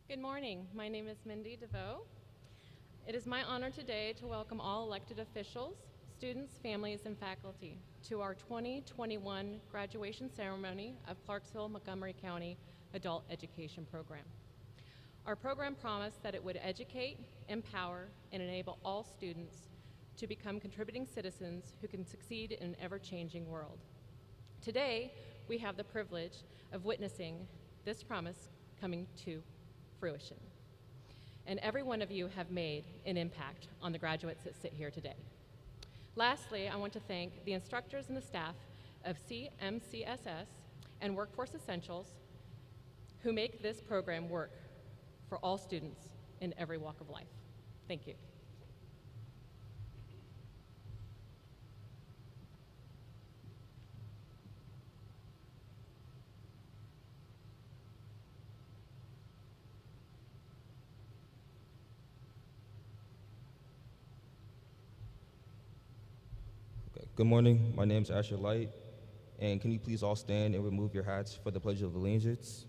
Good morning. My name is Mindy DeVoe. It is my honor today to welcome all elected officials, students, families, and faculty to our 2021 graduation ceremony of Clarksville-Montgomery County Adult Education Program. Our program promised that it would educate, empower, and enable all students to become contributing citizens who can succeed in an ever-changing world. Today, we have the privilege of witnessing this promise coming to fruition. And every one of you have made an impact on the graduates that sit here today. Lastly, I want to thank the instructors and the staff of CMCSS and Workforce Essentials who make this program work for all students in every walk of life. Thank you. Good morning. My name is Asher Light, and can you please all stand and remove your hats for the Pledge of Allegiance?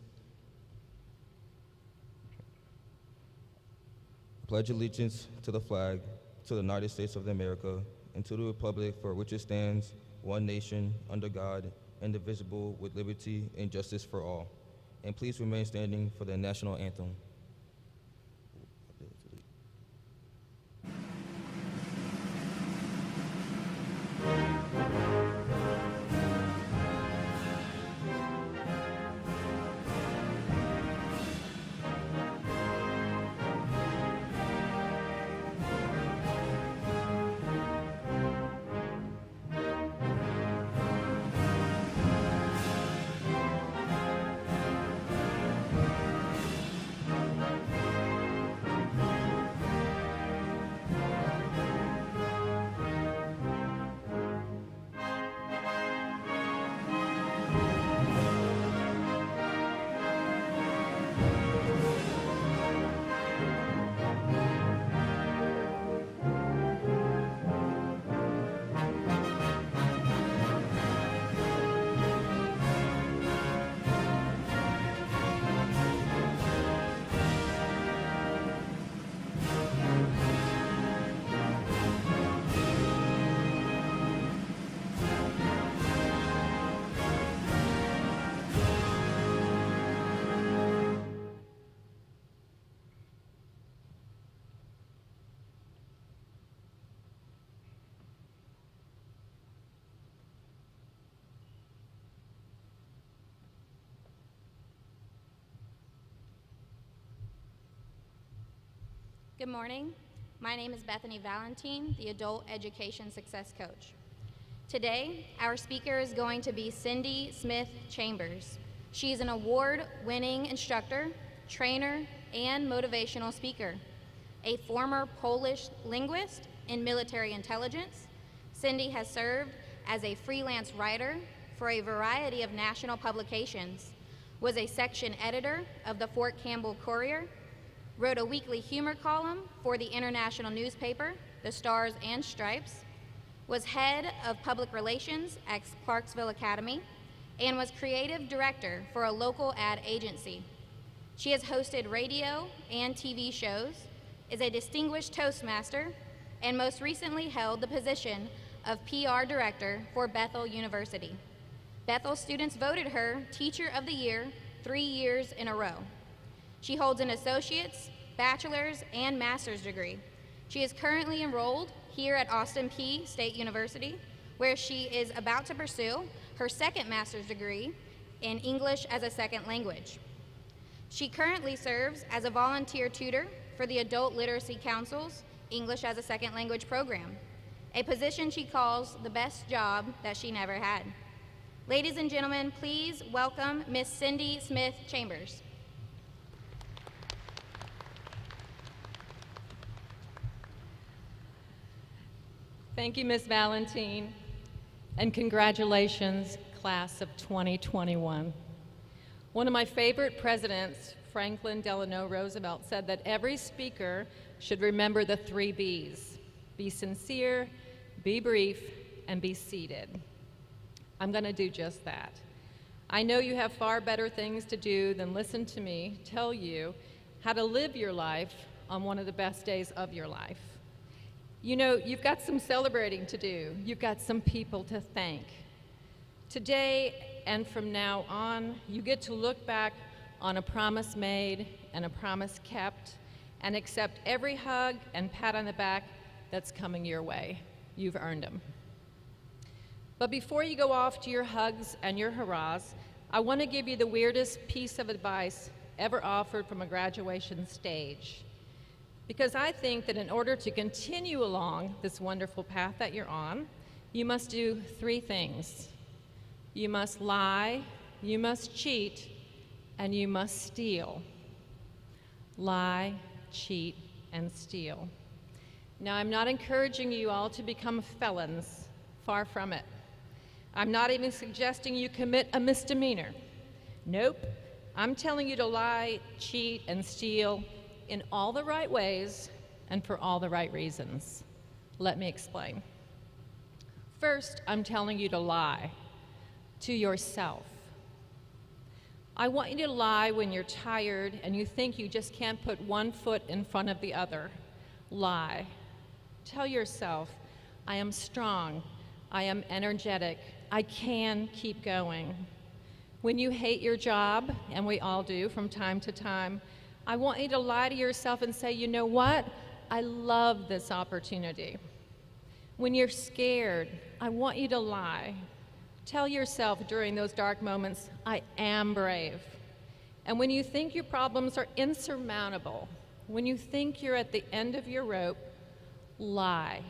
I pledge allegiance to the flag, to the United States of America, and to the republic for which it stands, one nation, under God, indivisible, with liberty and justice for all. And please remain standing for the national anthem. Good morning. My name is Bethany Valentine, the Adult Education Success Coach. Today, our speaker is going to be Cindy Smith Chambers. She is an award-winning instructor, trainer, and motivational speaker. A former Polish linguist in military intelligence, Cindy has served as a freelance writer for a variety of national publications, was a section editor of the Fort Campbell Courier, wrote a weekly humor column for the international newspaper, the Stars and Stripes, was head of public relations at Clarksville Academy, and was creative director for a local ad agency. She has hosted radio and TV shows, is a distinguished Toastmaster, and most recently held the position of PR director for Bethel University. Bethel students voted her Teacher of the Year 3 years in a row. She holds an associate's, bachelor's, and master's degree. She is currently enrolled here at Austin Peay State University, where she is about to pursue her second master's degree in English as a second language. She currently serves as a volunteer tutor for the Adult Literacy Council's English as a Second Language program, a position she calls the best job that she never had. Ladies and gentlemen, please welcome Miss Cindy Smith Chambers. Thank you, Ms. Valentine, and congratulations, class of 2021. One of my favorite presidents, Franklin Delano Roosevelt, said that every speaker should remember the 3 B's: be sincere, be brief, and be seated. I'm going to do just that. I know you have far better things to do than listen to me tell you how to live your life on one of the best days of your life. You know, you've got some celebrating to do. You've got some people to thank. Today and from now on, you get to look back on a promise made and a promise kept and accept every hug and pat on the back that's coming your way. You've earned them. But before you go off to your hugs and your hurrahs, I want to give you the weirdest piece of advice ever offered from a graduation stage. Because I think that in order to continue along this wonderful path that you're on, you must do 3 things. You must lie, you must cheat, and you must steal. Lie, cheat, and steal. Now, I'm not encouraging you all to become felons. Far from it. I'm not even suggesting you commit a misdemeanor. Nope. I'm telling you to lie, cheat, and steal in all the right ways and for all the right reasons. Let me explain. First, I'm telling you to lie to yourself. I want you to lie when you're tired and you think you just can't put one foot in front of the other. Lie. Tell yourself, I am strong, I am energetic, I can keep going. When you hate your job, and we all do from time to time, I want you to lie to yourself and say, you know what? I love this opportunity. When you're scared, I want you to lie. Tell yourself during those dark moments, I am brave. And when you think your problems are insurmountable, when you think you're at the end of your rope, lie.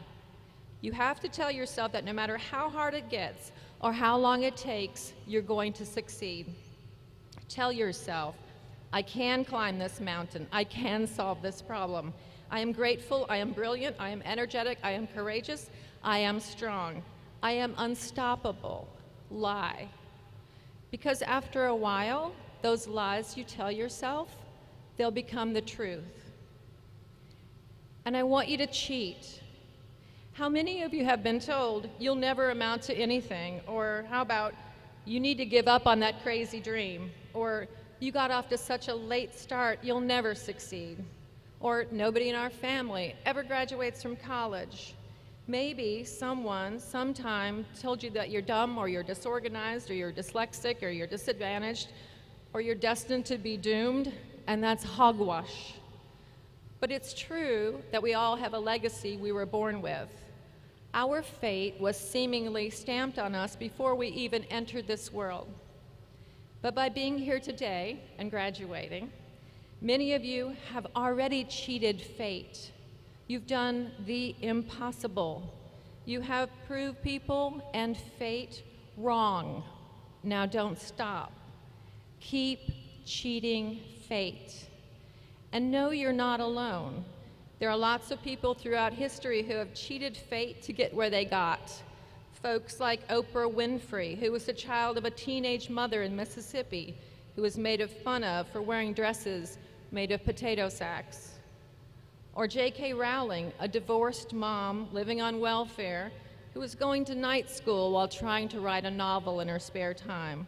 You have to tell yourself that no matter how hard it gets or how long it takes, you're going to succeed. Tell yourself, I can climb this mountain. I can solve this problem. I am grateful. I am brilliant. I am energetic. I am courageous. I am strong. I am unstoppable. Lie. Because after a while, those lies you tell yourself, they'll become the truth. And I want you to cheat. How many of you have been told you'll never amount to anything? Or how about you need to give up on that crazy dream? Or you got off to such a late start, you'll never succeed. Or nobody in our family ever graduates from college. Maybe someone sometime told you that you're dumb or you're disorganized or you're dyslexic or you're disadvantaged or you're destined to be doomed, and that's hogwash. But it's true that we all have a legacy we were born with. Our fate was seemingly stamped on us before we even entered this world. But by being here today and graduating, many of you have already cheated fate. You've done the impossible. You have proved people and fate wrong. Now don't stop. Keep cheating fate. And know you're not alone. There are lots of people throughout history who have cheated fate to get where they got. Folks like Oprah Winfrey, who was the child of a teenage mother in Mississippi who was made fun of for wearing dresses made of potato sacks. Or J.K. Rowling, a divorced mom living on welfare who was going to night school while trying to write a novel in her spare time.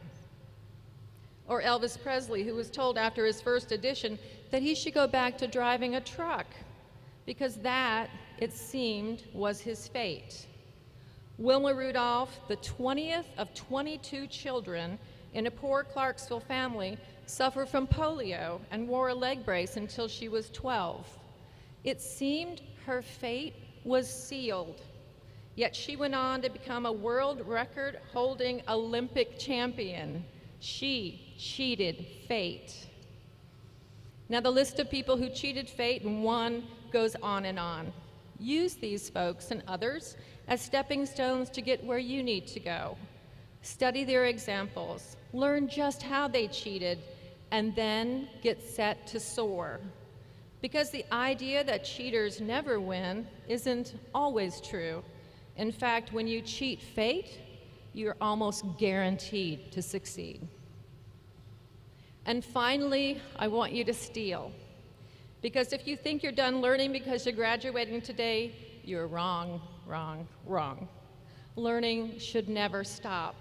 Or Elvis Presley, who was told after his first audition that he should go back to driving a truck because that, it seemed, was his fate. Wilma Rudolph, the 20th of 22 children in a poor Clarksville family, suffered from polio and wore a leg brace until she was 12. It seemed her fate was sealed, yet she went on to become a world record-holding Olympic champion. She cheated fate. Now the list of people who cheated fate and won goes on and on. Use these folks and others as stepping stones to get where you need to go. Study their examples, learn just how they cheated, and then get set to soar. Because the idea that cheaters never win isn't always true. In fact, when you cheat fate, you're almost guaranteed to succeed. And finally, I want you to steal. Because if you think you're done learning because you're graduating today, you're wrong, wrong, wrong. Learning should never stop.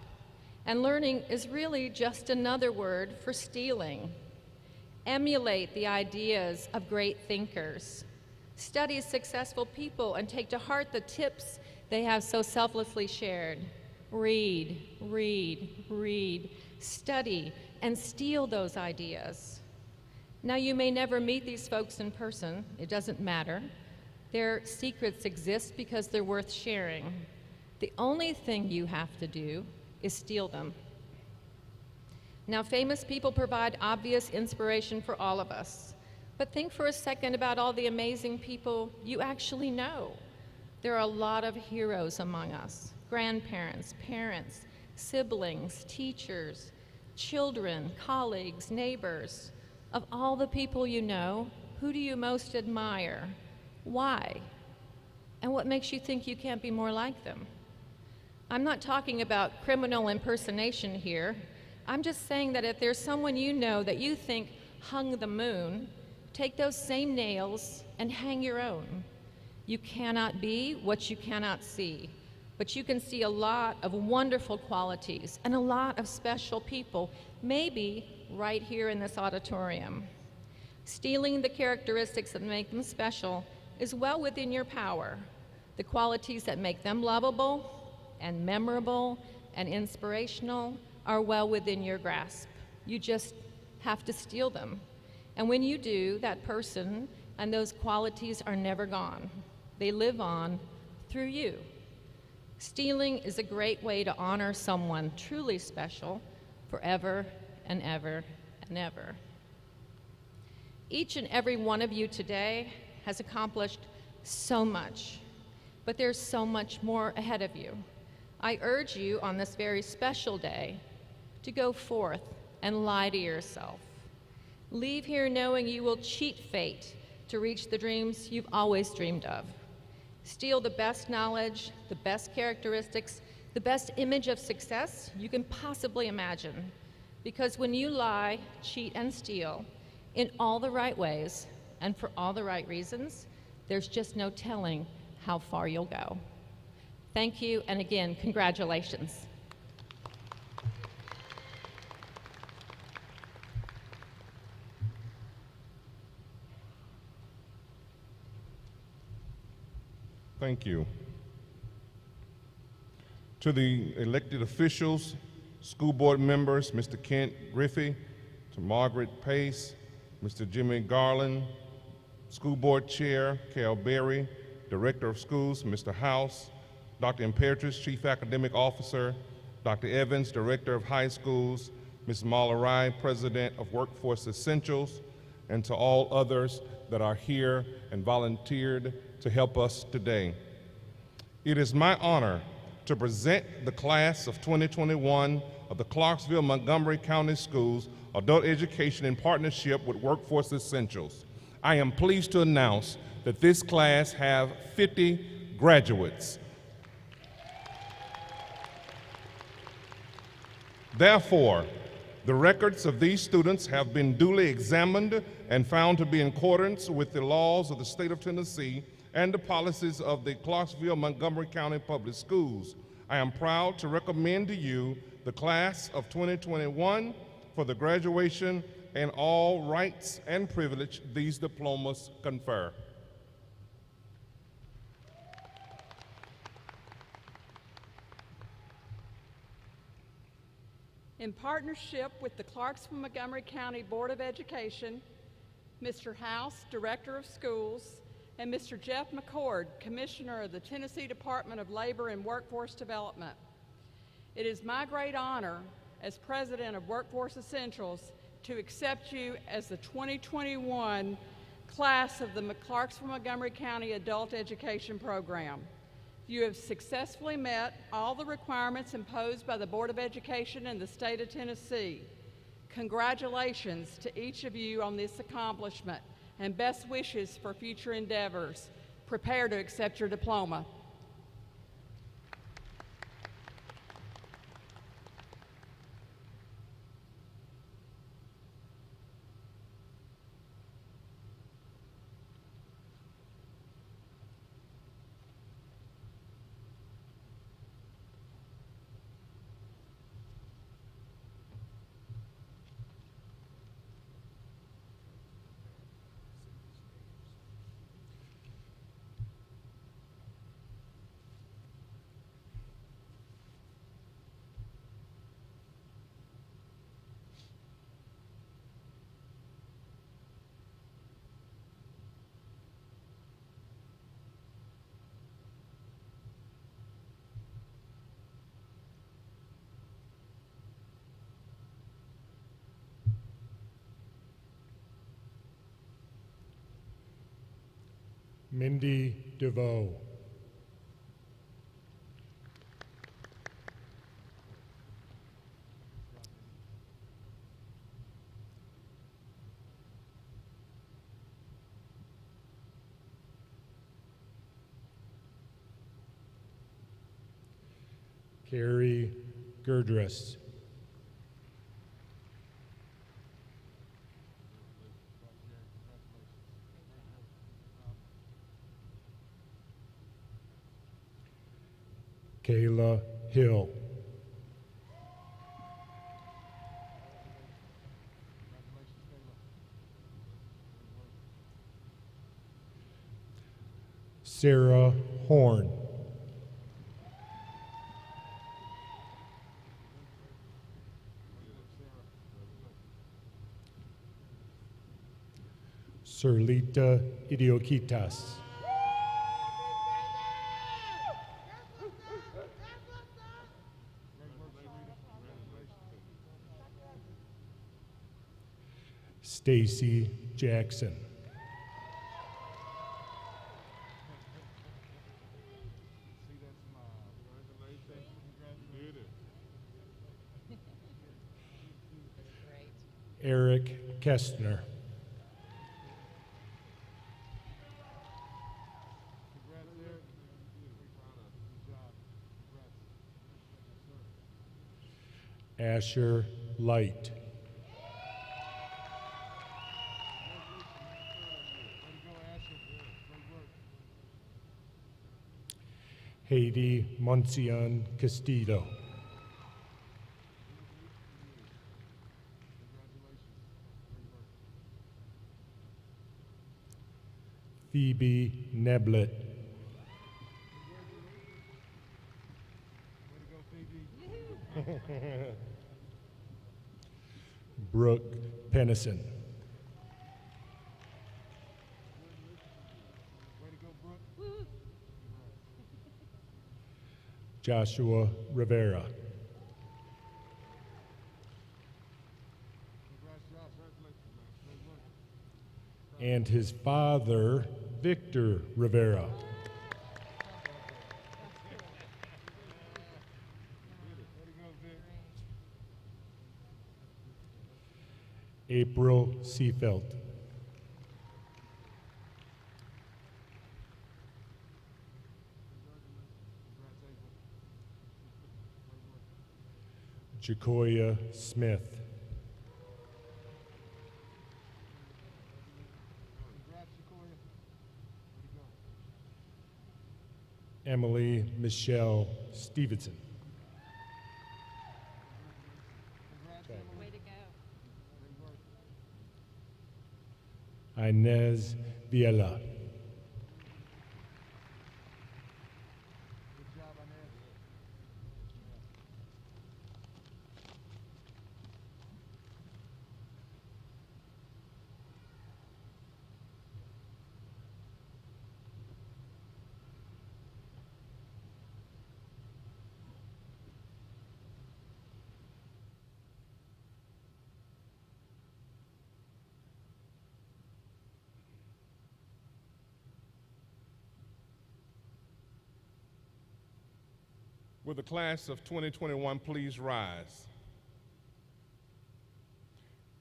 And learning is really just another word for stealing. Emulate the ideas of great thinkers. Study successful people and take to heart the tips they have so selflessly shared. Read, read, read, study, and steal those ideas. Now, you may never meet these folks in person. It doesn't matter. Their secrets exist because they're worth sharing. The only thing you have to do is steal them. Now, famous people provide obvious inspiration for all of us. But think for a second about all the amazing people you actually know. There are a lot of heroes among us: grandparents, parents, siblings, teachers, children, colleagues, neighbors. Of all the people you know, who do you most admire? Why? And what makes you think you can't be more like them? I'm not talking about criminal impersonation here. I'm just saying that if there's someone you know that you think hung the moon, take those same nails and hang your own. You cannot be what you cannot see, but you can see a lot of wonderful qualities and a lot of special people, maybe right here in this auditorium. Stealing the characteristics that make them special is well within your power. The qualities that make them lovable and memorable and inspirational are well within your grasp. You just have to steal them. And when you do, that person and those qualities are never gone. They live on through you. Stealing is a great way to honor someone truly special forever and ever and ever. Each and every one of you today has accomplished so much, but there's so much more ahead of you. I urge you on this very special day to go forth and lie to yourself. Leave here knowing you will cheat fate to reach the dreams you've always dreamed of. Steal the best knowledge, the best characteristics, the best image of success you can possibly imagine. Because when you lie, cheat, and steal in all the right ways and for all the right reasons, there's just no telling how far you'll go. Thank you, and again, congratulations. Thank you. To the elected officials, school board members, Mr. Kent Griffey, to Margaret Pace, Mr. Jimmy Garland, School Board Chair Cal Berry, Director of Schools Mr. House, Dr. Imperatrice, Chief Academic Officer, Dr. Evans, Director of High Schools, Ms. Malarai, President of Workforce Essentials, and to all others that are here and volunteered to help us today. It is my honor to present the class of 2021 of the Clarksville-Montgomery County Schools Adult Education in partnership with Workforce Essentials. I am pleased to announce that this class have 50 graduates. Therefore, the records of these students have been duly examined and found to be in accordance with the laws of the state of Tennessee and the policies of the Clarksville-Montgomery County Public Schools. I am proud to recommend to you the class of 2021 for the graduation and all rights and privilege these diplomas confer. In partnership with the Clarksville-Montgomery County Board of Education, Mr. House, Director of Schools, and Mr. Jeff McCord, Commissioner of the Tennessee Department of Labor and Workforce Development. It is my great honor as President of Workforce Essentials to accept you as the 2021 class of the Clarksville-Montgomery County Adult Education Program. You have successfully met all the requirements imposed by the Board of Education in the state of Tennessee. Congratulations to each of you on this accomplishment, and best wishes for future endeavors. Prepare to accept your diploma. Mindy DeVoe. Carrie Gerdress. Kayla Hill. Sarah Horn. Serlita Idioquitas. Stacy Jackson. Eric Kestner. Asher Light. Haiti Moncion Castillo. Phoebe Neblet. Brooke Pennison. Joshua Rivera. And his father, Victor Rivera. April Seafelt. Jacoya Smith. Emily Michelle Stevenson. Way to go. Inez Viela. Will the class of 2021 please rise?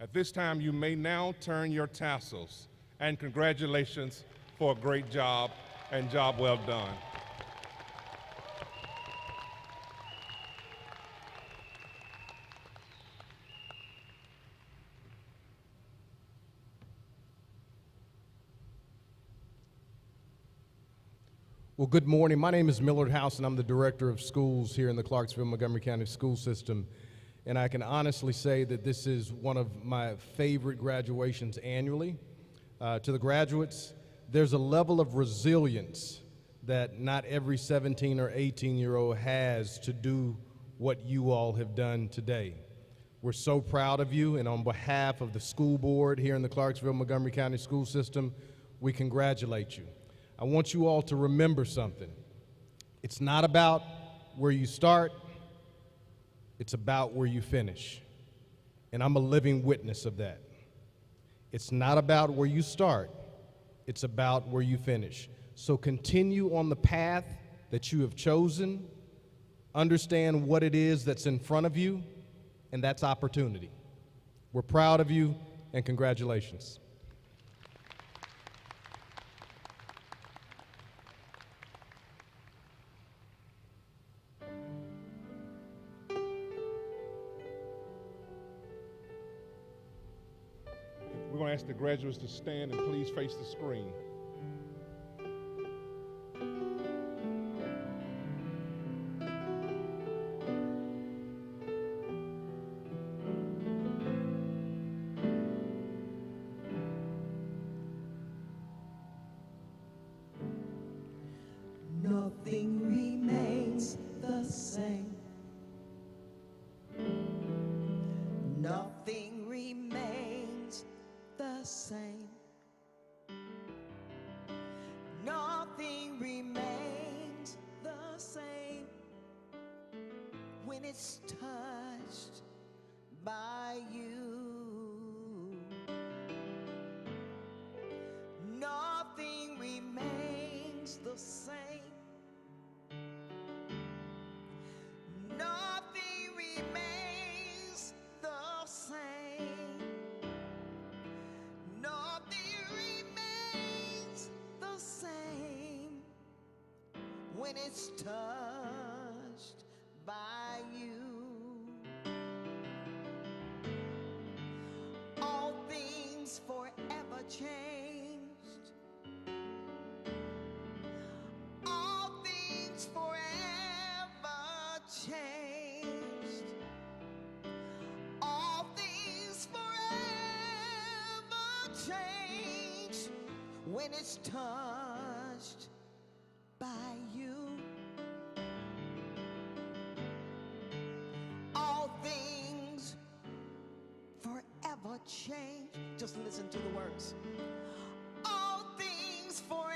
At this time, you may now turn your tassels, and congratulations for a great job and job well done. Well, good morning. My name is Millard House, and I'm the Director of Schools here in the Clarksville-Montgomery County School System. And I can honestly say that this is one of my favorite graduations annually. To the graduates, there's a level of resilience that not every 17 or 18-year-old has to do what you all have done today. We're so proud of you, and on behalf of the school board here in the Clarksville-Montgomery County School System, we congratulate you. I want you all to remember something. It's not about where you start, it's about where you finish. And I'm a living witness of that. It's not about where you start, It's about where you finish. So continue on the path that you have chosen. Understand what it is that's in front of you, and that's opportunity. We're proud of you, and congratulations. We're going to ask the graduates to stand and please face the screen. Nothing remains the same. Nothing remains the same. Nothing remains the same when it's touched by you. Nothing remains the same. Nothing remains the same. Nothing remains the same when it's touched by you. All things forever changed. All things forever changed. All things forever changed when it's touched by you. All things forever change. Just listen to the words. All things forever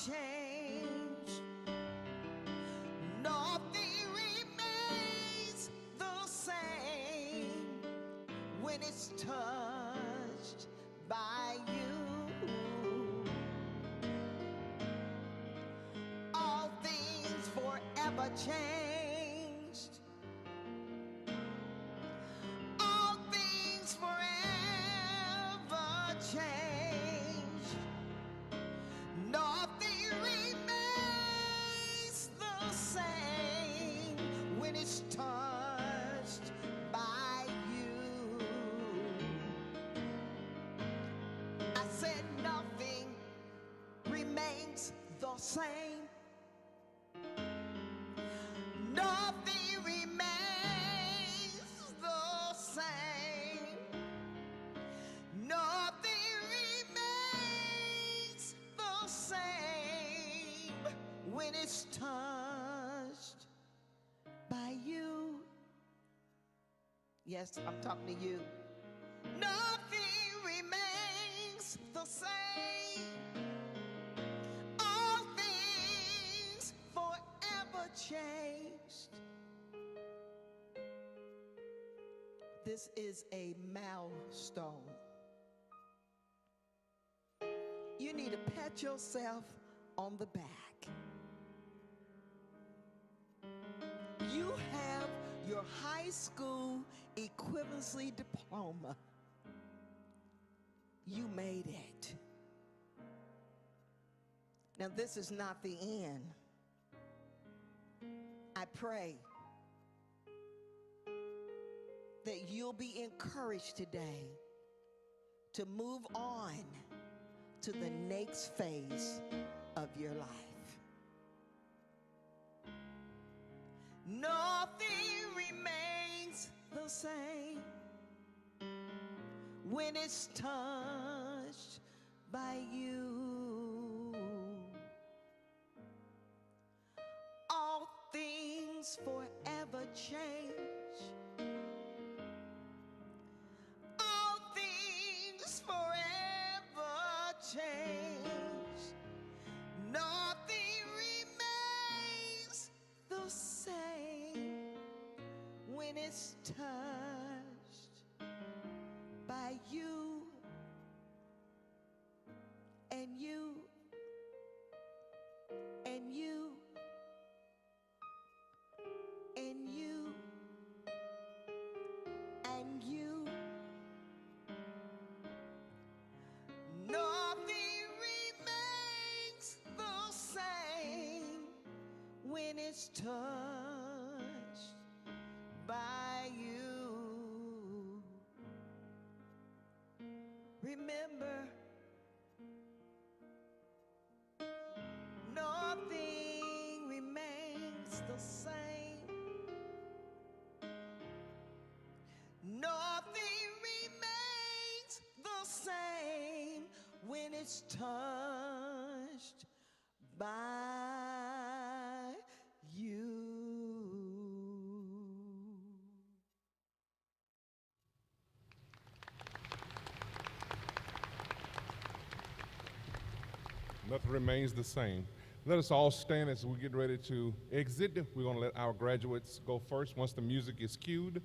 change. Nothing remains the same when it's touched by you. All things forever changed. All things forever changed. Nothing remains the same when it's touched by you. I said nothing remains the same. Nothing remains the same. Nothing remains the same when it's touched by you. Yes, I'm talking to you. Nothing remains the same. All things forever changed. This is a milestone. You need to pat yourself on the back. You have your high school equivalency diploma. You made it. Now, this is not the end. I pray that you'll be encouraged today to move on to the next phase of your life. Nothing remains the same when it's touched by you. All things forever change. All things forever change. Nothing remains the same when it's touched by you. is touched by you. Remember, nothing remains the same. Nothing remains the same when it's touched by you. Nothing remains the same. Let us all stand as we get ready to exit. We're going to let our graduates go first once the music is cued.